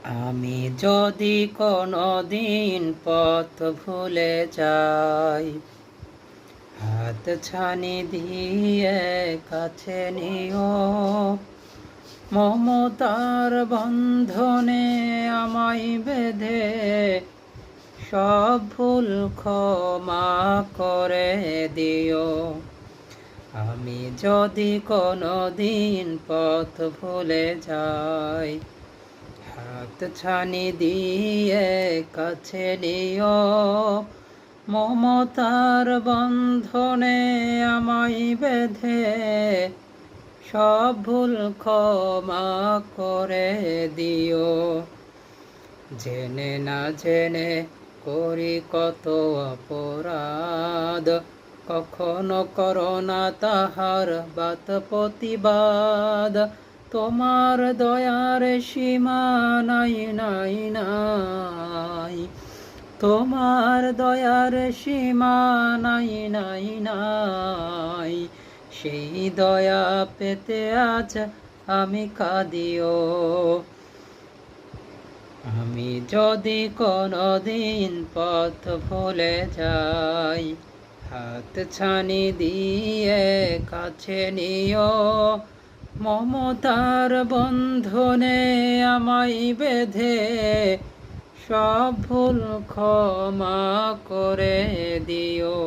আমি যদি কোনো দিন পথ ভুলে যাই, হাত ছানি দিয়ে কাছে নিও। মমতার বন্ধনে আমায় বেঁধে সব ভুল ক্ষমা করে দিও। আমি যদি কোনো দিন পথ ভুলে যাই, হাত ছানি দিয়ে কাছে নিও। মমতার বন্ধনে আমায় বেঁধে সব ভুল ক্ষমা করে দিও। জেনে না জেনে করি কত অপরাধ, কখনো করো না তাহার বাত প্রতিবাদ। তোমার দয়ার সীমা নাই নাই নাই, তোমার দয়ার সীমা নাই নাই নাই। সেই দয়া পেতে আজ আমি কাঁদিও। আমি যদি কোনো দিন পথ ভুলে যাই, হাত ছানি দিয়ে কাছে নিও। মমতার বন্ধনে আমায় বেঁধে সব ভুল ক্ষমা করে দিও।